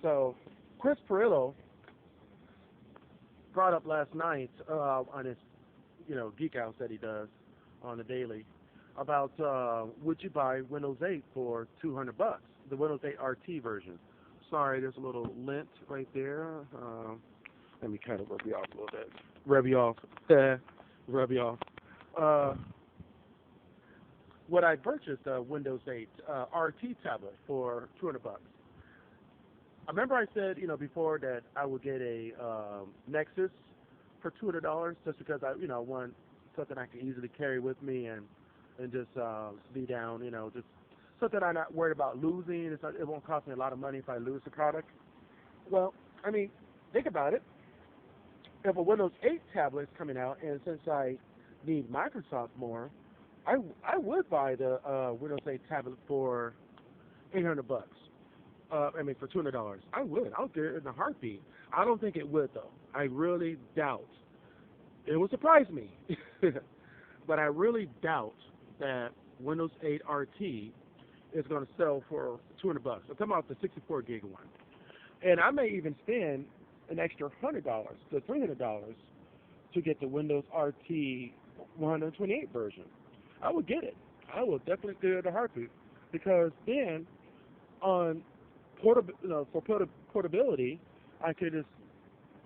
So Chris Pirillo brought up last night on his, GeekOut that he does on the daily about would you buy Windows 8 for $200, the Windows 8 RT version. Sorry, there's a little lint right there. Let me kind of rub you off a little bit. Rub you off. Rub you off. What I purchased a Windows 8 RT tablet for $200. I remember I said, before that I would get a Nexus for $200 just because I want something I can easily carry with me and just be down, just something I'm not worried about losing. It won't cost me a lot of money if I lose the product. Well, I mean, think about it. If a Windows 8 tablet is coming out, and since I need Microsoft more, I would buy the Windows 8 tablet for $800. For $200. I would. I'll get it in a heartbeat. I don't think it would, though. I really doubt. It would surprise me. But I really doubt that Windows 8 RT is going to sell for $200. I'm talking about the 64 gig one. And I may even spend an extra $100 to $300 to get the Windows RT 128 version. I would get it. I will definitely get it in a heartbeat because then on portability, I could just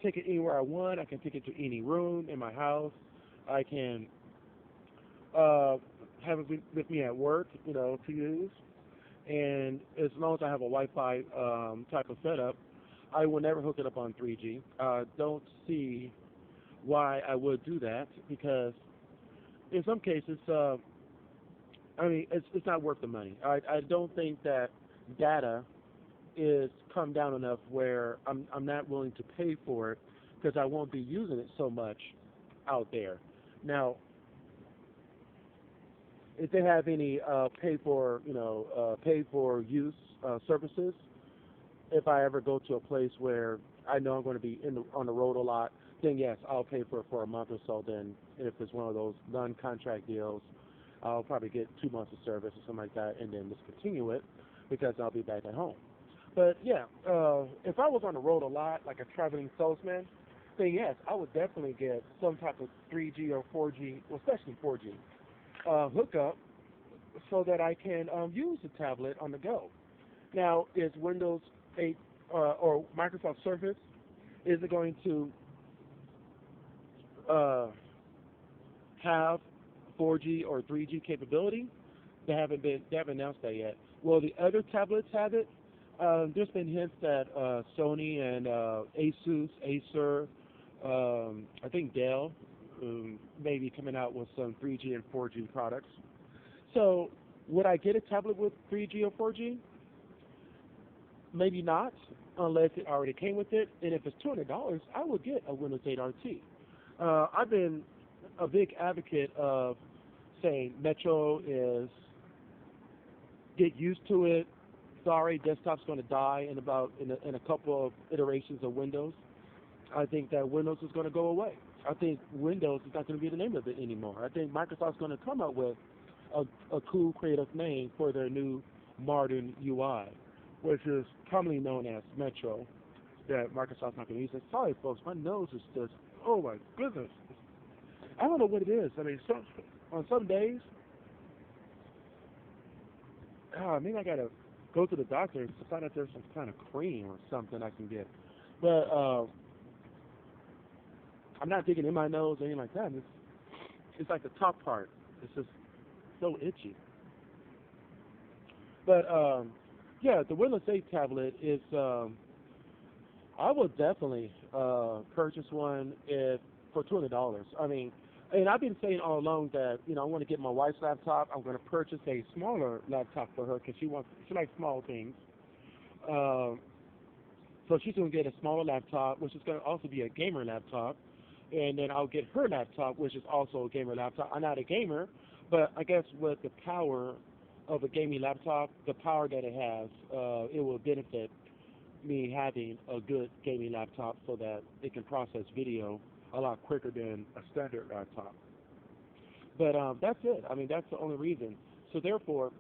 take it anywhere I want. I can take it to any room in my house. I can have it with me at work, to use. And as long as I have a Wi-Fi type of setup, I will never hook it up on 3G. Don't see why I would do that because in some cases, it's not worth the money. I don't think that data is come down enough where I'm not willing to pay for it because I won't be using it so much out there. Now, if they have any pay for use services, if I ever go to a place where I know I'm going to be on the road a lot, then yes, I'll pay for it for a month or so. Then if it's one of those non-contract deals, I'll probably get 2 months of service or something like that and then discontinue it because I'll be back at home. But yeah, if I was on the road a lot, like a traveling salesman, then yes, I would definitely get some type of 3G or 4G, well, especially 4G, hookup so that I can use the tablet on the go. Now, is Windows 8 or Microsoft Surface, is it going to have 4G or 3G capability? They haven't announced that yet. Will the other tablets have it? There's been hints that Sony and Asus, Acer, I think Dell may be coming out with some 3G and 4G products. So would I get a tablet with 3G or 4G? Maybe not, unless it already came with it. And if it's $200, I would get a Windows 8 RT. I've been a big advocate of saying Metro is get used to it. Sorry, desktop's going to die in a couple of iterations of Windows. I think that Windows is going to go away. I think Windows is not going to be the name of it anymore. I think Microsoft's going to come up with a cool, creative name for their new modern UI, which is commonly known as Metro, that Microsoft's not going to use it. Sorry, folks, my nose is just, oh my goodness. I don't know what it is. I mean, on some days, maybe I got to go to the doctor to find out there's some kind of cream or something I can get. But I'm not digging in my nose or anything like that. It's like the top part. It's just so itchy. But yeah, the Windows 8 tablet is. I would definitely purchase one for $200. I mean, and I've been saying all along that I want to get my wife's laptop. I'm going to purchase a smaller laptop for her because she likes small things. So she's going to get a smaller laptop, which is going to also be a gamer laptop, and then I'll get her laptop, which is also a gamer laptop. I'm not a gamer, but I guess with the power of a gaming laptop, the power that it has, it will benefit me having a good gaming laptop so that it can process video a lot quicker than a standard laptop. But that's it. I mean, that's the only reason. So therefore,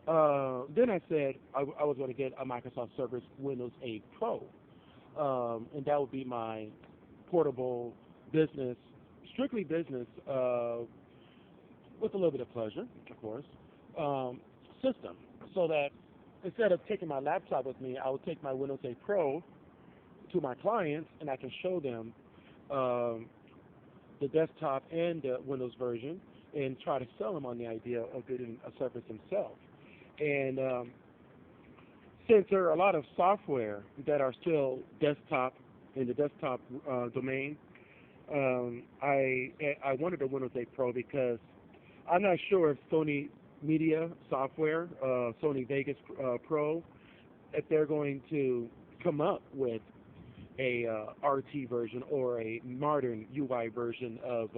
Then I said I was going to get a Microsoft Surface Windows 8 Pro, and that would be my portable business, strictly business, with a little bit of pleasure, of course, system. So that instead of taking my laptop with me, I would take my Windows 8 Pro to my clients, and I can show them the desktop and the Windows version, and try to sell them on the idea of getting a Surface themselves. And since there are a lot of software that are still desktop in the desktop domain, I wanted a Windows 8 Pro because I'm not sure if Sony Media software, Sony Vegas Pro, if they're going to come up with a RT version or a modern UI version of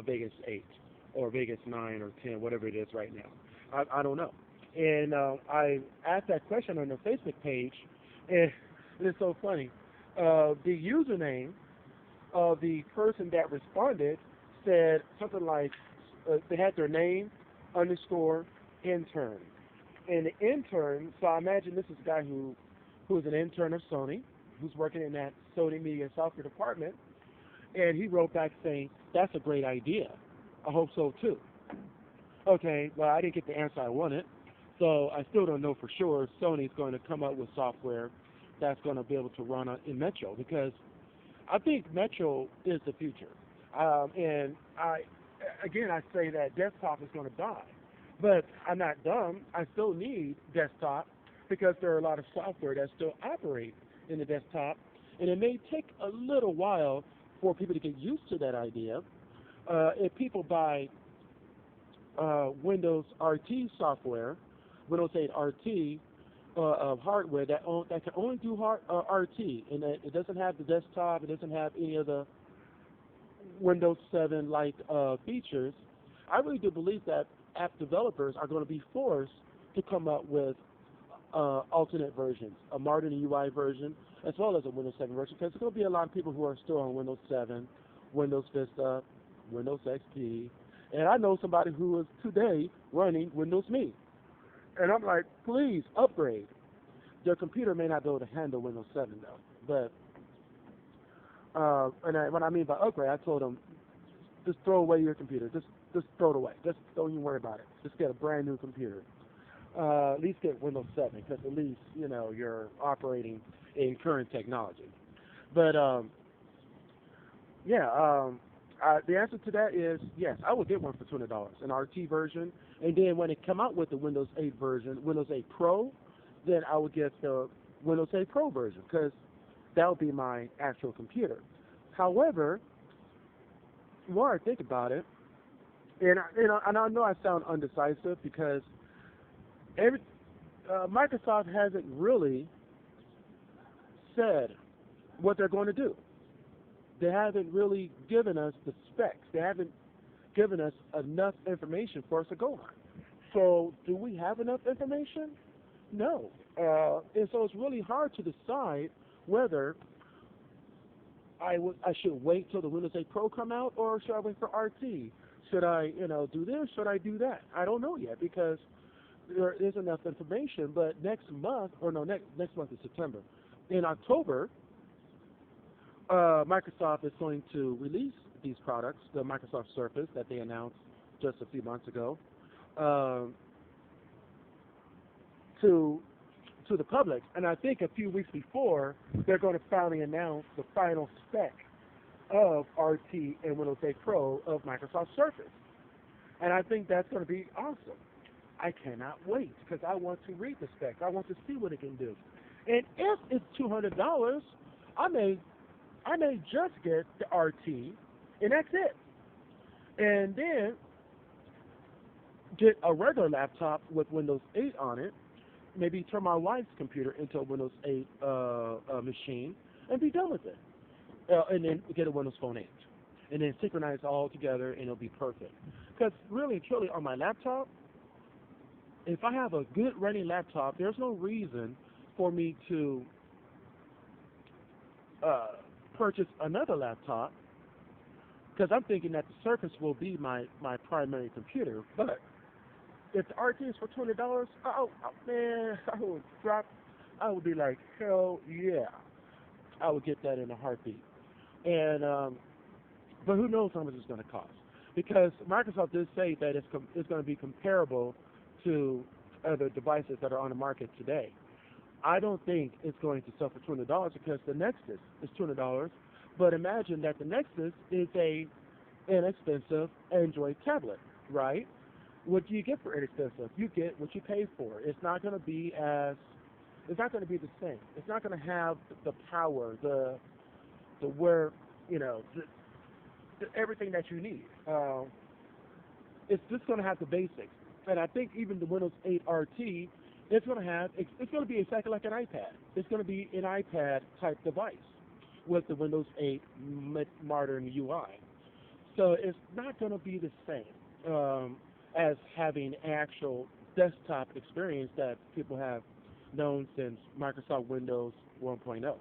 Vegas 8 or Vegas 9 or 10, whatever it is right now. I don't know. And I asked that question on their Facebook page, and it's so funny. The username of the person that responded said something like, they had their name underscore intern. And the intern, so I imagine this is a guy who is an intern of Sony, who's working in that Sony Media Software department, and he wrote back saying, that's a great idea. I hope so too. Okay, well, I didn't get the answer I wanted, so I still don't know for sure if Sony's going to come up with software that's going to be able to run in Metro, because I think Metro is the future. And I say that desktop is going to die. But I'm not dumb. I still need desktop because there are a lot of software that still operate in the desktop, and it may take a little while for people to get used to that idea. If people buy Windows RT software, Windows 8 RT of hardware that can only do RT, and it doesn't have the desktop, it doesn't have any of the Windows 7 like features, I really do believe that app developers are going to be forced to come up with alternate versions, a modern UI version, as well as a Windows 7 version, because there's going to be a lot of people who are still on Windows 7, Windows Vista, Windows XP, and I know somebody who is today running Windows Me. And I'm like, please upgrade. Their computer may not be able to handle Windows 7 though, but what I mean by upgrade, I told them, just throw away your computer. Just throw it away. Just don't even worry about it. Just get a brand new computer. At least get Windows 7, because at least, you're operating in current technology. But, the answer to that is yes, I would get one for $200, an RT version. And then when it come out with the Windows 8 version, Windows 8 Pro, then I would get the Windows 8 Pro version, because that would be my actual computer. However, the more I think about it, and I know I sound undecisive because Microsoft hasn't really said what they're going to do. They haven't really given us the specs. They haven't given us enough information for us to go on. So do we have enough information? No. And so it's really hard to decide whether I should wait till the Windows 8 Pro come out, or should I wait for RT? Should I, do this? Should I do that? I don't know yet, because there is enough information. But next month is September. In October, Microsoft is going to release these products, the Microsoft Surface that they announced just a few months ago, to the public. And I think a few weeks before, they're going to finally announce the final spec of RT and Windows 8 Pro of Microsoft Surface. And I think that's going to be awesome. I cannot wait, because I want to read the specs. I want to see what it can do. And if it's $200, I may just get the RT, and that's it. And then get a regular laptop with Windows 8 on it, maybe turn my wife's computer into a Windows 8 machine, and be done with it. And then get a Windows Phone 8. And then synchronize all together, and it'll be perfect. Because really and truly, on my laptop, if I have a good running laptop, there's no reason for me to purchase another laptop, because I'm thinking that the Surface will be my primary computer. But If the RT is for $20, man, I would be like, hell yeah, I would get that in a heartbeat. And but who knows how much it's going to cost? Because Microsoft did say that it's going to be comparable to other devices that are on the market today. I don't think it's going to sell for $200 because the Nexus is $200. But imagine that the Nexus is a inexpensive Android tablet, right? What do you get for inexpensive? You get what you pay for. It's not going to be the same. It's not going to have the power, the where, everything that you need. It's just going to have the basics. And I think even the Windows 8 RT, it's going to be exactly like an iPad. It's going to be an iPad type device with the Windows 8 modern UI. So it's not going to be the same as having actual desktop experience that people have known since Microsoft Windows 1.0.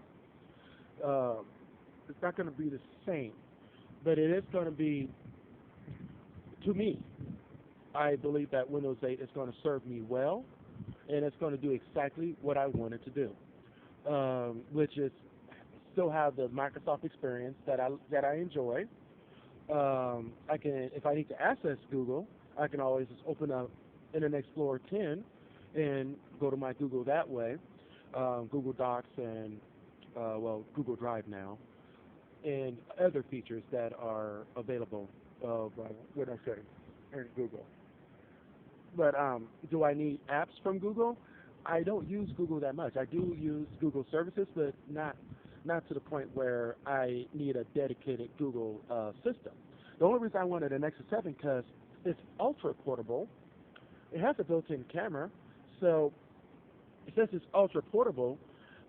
It's not going to be the same, but it is going to be, to me, I believe that Windows 8 is going to serve me well, and it's going to do exactly what I want it to do, which is still have the Microsoft experience that I enjoy. I can, if I need to access Google, I can always just open up Internet Explorer 10 and go to my Google that way, Google Docs and Google Drive now, and other features that are available in Google. But do I need apps from Google? I don't use Google that much. I do use Google services, but not to the point where I need a dedicated Google system. The only reason I wanted an Nexus 7 because it's ultra portable. It has a built-in camera, so since it's ultra portable,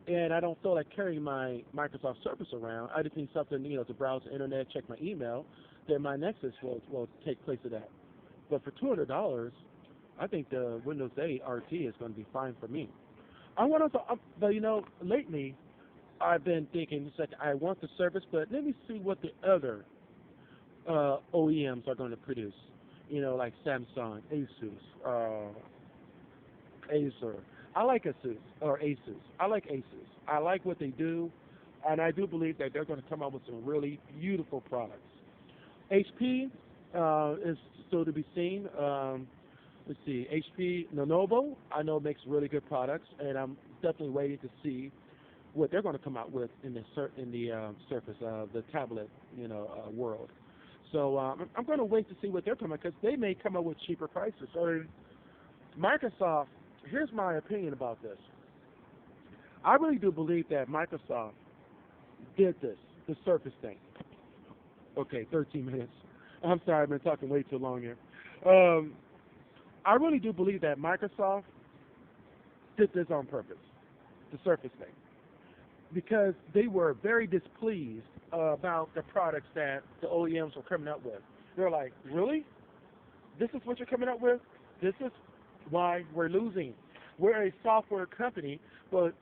and I don't feel like carrying my Microsoft Surface around, I just need something, to browse the internet, check my email, then my Nexus will take place of that. But for $200, I think the Windows 8 RT is going to be fine for me. But lately I've been thinking, it's like I want the service, but let me see what the other OEMs are going to produce. Like Samsung, Acer. I like Asus. I like Asus. I like what they do, and I do believe that they're going to come out with some really beautiful products. HP is still to be seen. Let's see, HP Lenovo, I know makes really good products, and I'm definitely waiting to see what they're going to come out with in the Surface, the tablet, world. So I'm going to wait to see what they're coming, because they may come up with cheaper prices. So Microsoft, here's my opinion about this. I really do believe that Microsoft did the Surface thing. Okay, 13 minutes. I'm sorry, I've been talking way too long here. I really do believe that Microsoft did this on purpose, the Surface thing, because they were very displeased about the products that the OEMs were coming up with. They're like, really? This is what you're coming up with? This is why we're losing. We're a software company, but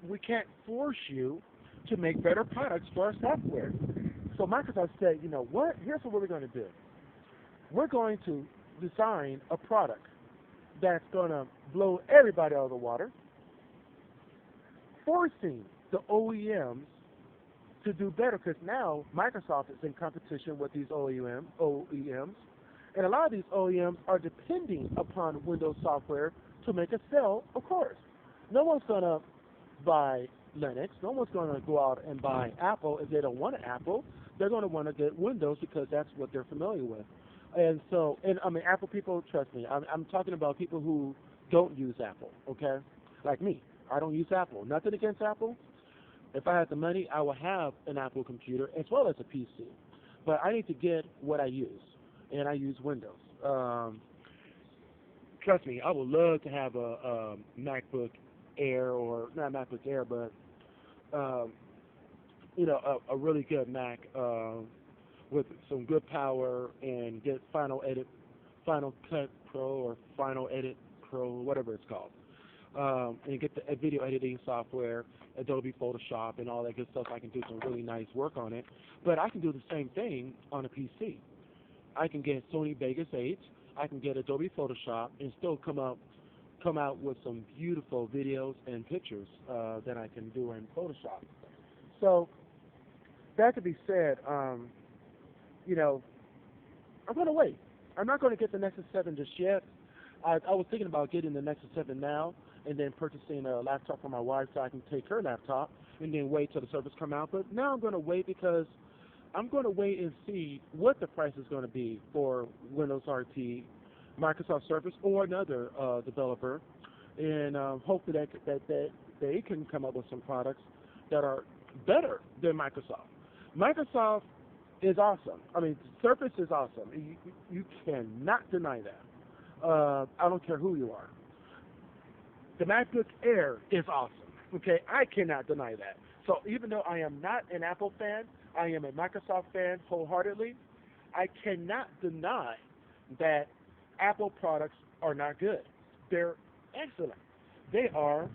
we can't force you to make better products for our software. So Microsoft said, you know what? Here's what we're going to do. We're going to design a product that's going to blow everybody out of the water, forcing the OEMs to do better, because now Microsoft is in competition with these OEMs, and a lot of these OEMs are depending upon Windows software to make a sale, of course. No one's going to buy Linux. No one's going to go out and buy Apple if they don't want an Apple. They're going to want to get Windows because that's what they're familiar with. And so, Apple people, trust me, I'm talking about people who don't use Apple, okay? Like me. I don't use Apple. Nothing against Apple. If I had the money, I would have an Apple computer as well as a PC. But I need to get what I use, and I use Windows. Trust me, I would love to have a MacBook Air, or not MacBook Air, but a really good Mac with some good power, and get Final Cut Pro or Final Edit Pro, whatever it's called, and get the video editing software, Adobe Photoshop, and all that good stuff. I can do some really nice work on it, but I can do the same thing on a PC. I can get Sony Vegas 8. I can get Adobe Photoshop and still come out with some beautiful videos and pictures that I can do in Photoshop. So that to be said, you know, I'm going to wait. I'm not going to get the Nexus 7 just yet. I was thinking about getting the Nexus 7 now and then purchasing a laptop for my wife so I can take her laptop and then wait till the Surface come out. But now I'm going to wait because I'm going to wait and see what the price is going to be for Windows RT, Microsoft Surface, or another developer, and hopefully that they can come up with some products that are better than Microsoft. Microsoft is awesome. I mean, Surface is awesome. You cannot deny that. I don't care who you are. The MacBook Air is awesome. Okay, I cannot deny that. So even though I am not an Apple fan, I am a Microsoft fan wholeheartedly. I cannot deny that Apple products are not good. They're excellent. They are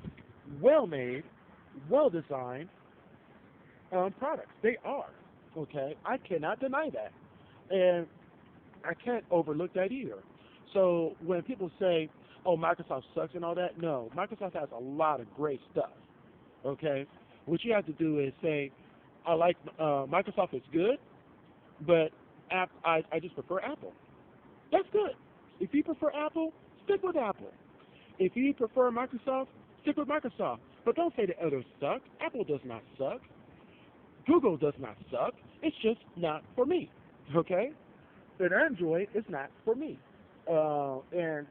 well-made, well-designed products. They are. Okay, I cannot deny that. And I can't overlook that either. So when people say, oh, Microsoft sucks and all that, no, Microsoft has a lot of great stuff. Okay, what you have to do is say, I like Microsoft is good, but I just prefer Apple. That's good. If you prefer Apple, stick with Apple. If you prefer Microsoft, stick with Microsoft. But don't say the others suck. Apple does not suck. Google does not suck. It's just not for me. Okay? And Android is not for me. And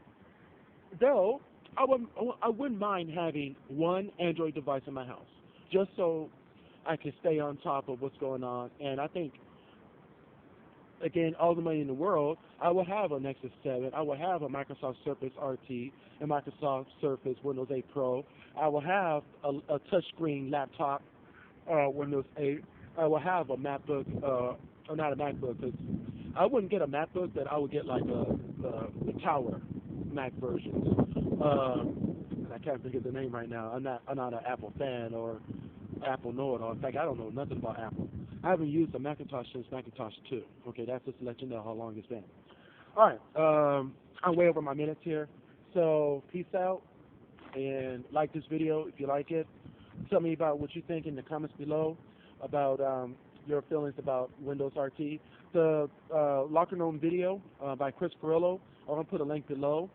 though I wouldn't mind having one Android device in my house, just so I can stay on top of what's going on. And I think, again, all the money in the world, I will have a Nexus 7. I will have a Microsoft Surface RT and Microsoft Surface Windows 8 Pro. I will have a touchscreen laptop, Windows 8. I will have a MacBook, or not a MacBook, because I wouldn't get a MacBook, but I would get like the Tower Mac versions. I can't think of the name right now. I'm not an Apple fan or Apple know-it-all. In fact, I don't know nothing about Apple. I haven't used a Macintosh since Macintosh 2. Okay, that's just to let you know how long it's been. All right, I'm way over my minutes here. So peace out, and like this video if you like it. Tell me about what you think in the comments below about your feelings about Windows RT. The Locker Room video by Chris Pirillo, I'm going to put a link below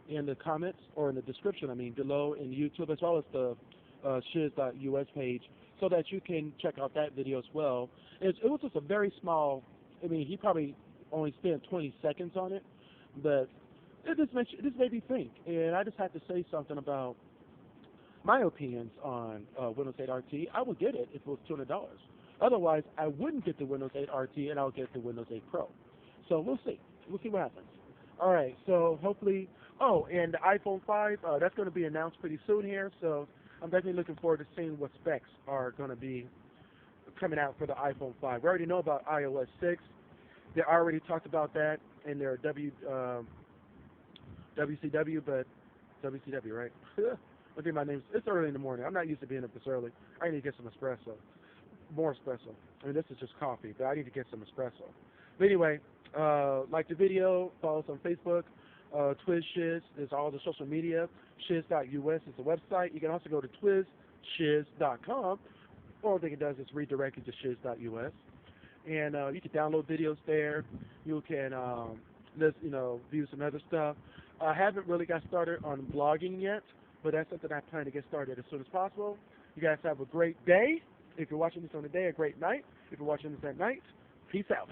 in the comments, or in the description, below in YouTube, as well as the shiz.us page, so that you can check out that video as well. It was just a very small, he probably only spent 20 seconds on it, but this made me think, and I just had to say something about my opinions on Windows 8 RT. I would get it if it was $200. Otherwise, I wouldn't get the Windows 8 RT, and I'll get the Windows 8 Pro. So we'll see. We'll see what happens. All right, so hopefully, and the iPhone 5, that's going to be announced pretty soon here, so I'm definitely looking forward to seeing what specs are going to be coming out for the iPhone 5. We already know about iOS 6. They already talked about that in their WCW, but WCW, right? I think my name's, it's early in the morning. I'm not used to being up this early. I need to get some espresso. More espresso. This is just coffee, but I need to get some espresso. But anyway, like the video, follow us on Facebook, Twiz Shiz is all the social media. Shiz.us is the website. You can also go to twizshiz.com. All thing it does is redirect you to shiz.us. And you can download videos there. You can view some other stuff. I haven't really got started on blogging yet, but that's something I plan to get started as soon as possible. You guys have a great day. If you're watching this on the day, a great night. If you're watching this at night, peace out.